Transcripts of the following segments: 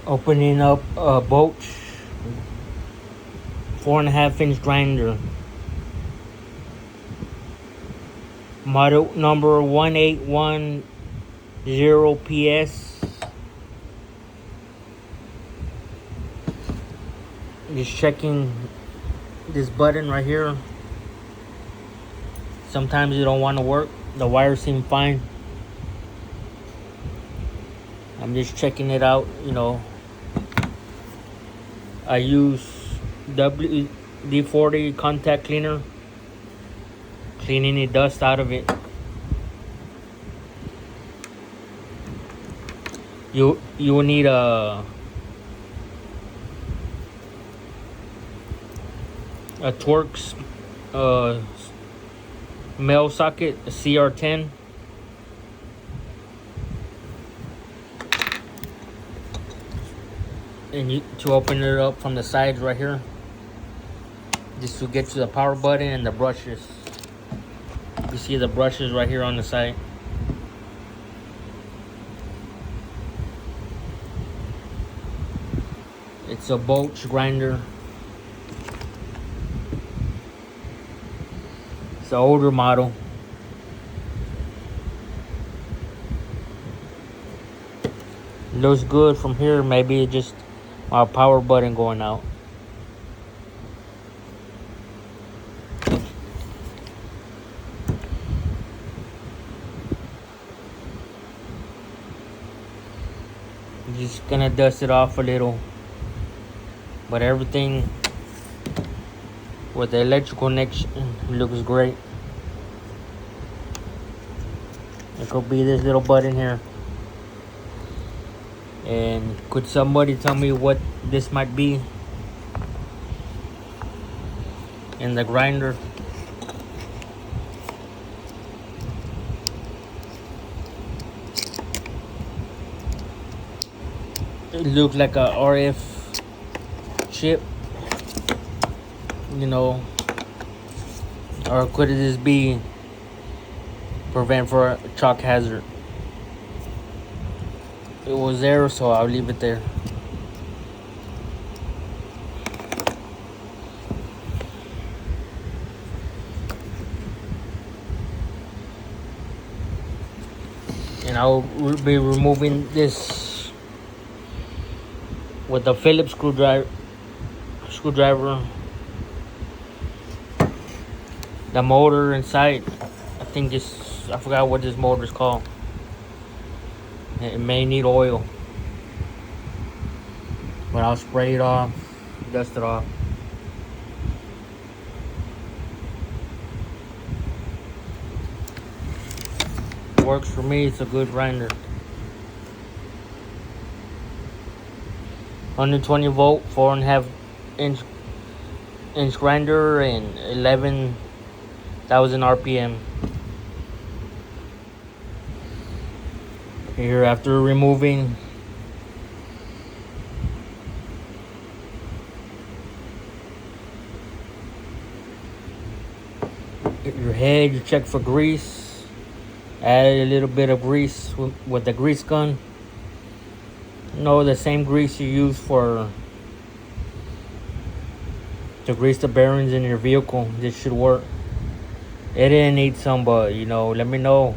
Opening up a Bosch 4.5 inch grinder. Model number 1810 PS. Just checking this button right here. Sometimes it don't want to work. The wires seem fine. I'm just checking it out, I use WD-40 contact cleaner, cleaning the dust out of it. You will need a Torx male socket, a CR10. And to open it up from the sides right here, just to get to the power button and the brushes. You see the brushes right here on the side. It's a Bosch grinder. It's an older model. Looks good from here. Maybe it's just my power button going out. I'm just gonna dust it off a little. But everything with the electrical connection looks great. It could be this little button here. And could somebody tell me what this might be in the grinder? It looks like a RF chip, or could it just be prevent for a shock hazard? It was there, so I'll leave it there. And I'll be removing this with a Phillips screwdriver. The motor inside, I forgot what this motor is called. It may need oil, but I'll spray it off, dust it off. Works for me. It's a good grinder. 120-volt, 4.5 inch grinder, and 11,000 RPM. Here, after removing your head, you check for grease. Add a little bit of grease with the grease gun. The same grease you use to grease the bearings in your vehicle. This should work. It didn't need some, but let me know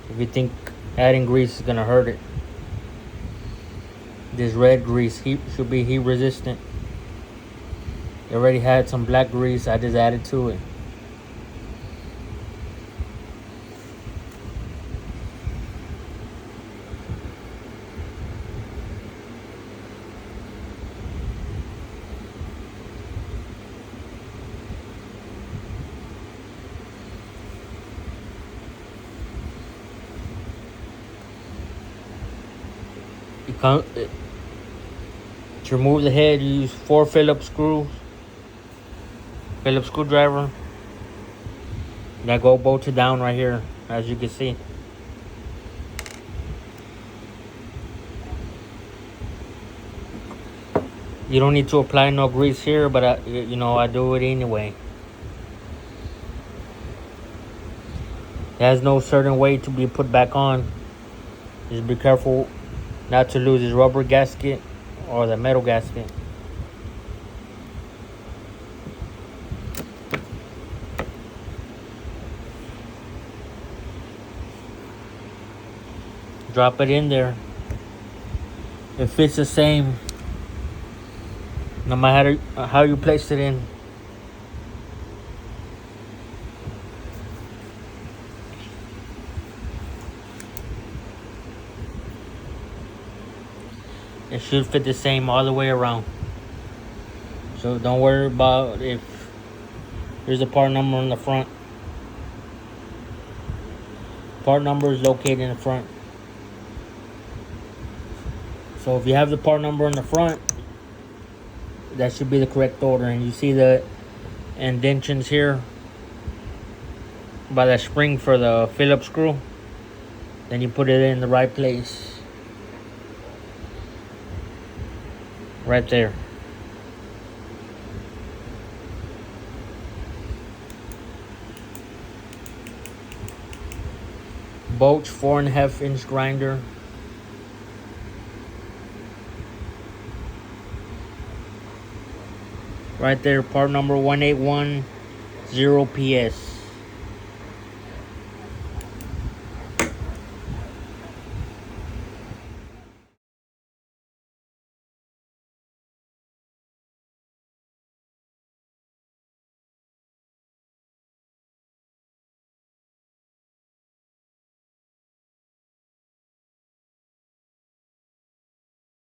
if you think adding grease is gonna hurt it. This red grease should be heat resistant. It already had some black grease. I just added to it. To remove the head, you use 4 Phillips screwdriver that go bolted down right here, as you can see. You don't need to apply no grease here, but I do it anyway. It has no certain way to be put back on. Just be careful not to lose his rubber gasket or the metal gasket. Drop it in there. It fits the same no matter how you place it in. It should fit the same all the way around. So don't worry about if there's a part number on the front. Part number is located in the front. So if you have the part number in the front, that should be the correct order. And you see the indentions here by the spring for the Phillips screw. Then you put it in the right place. Right there. Bosch 4.5 inch grinder. Right there, part number 1810 PS.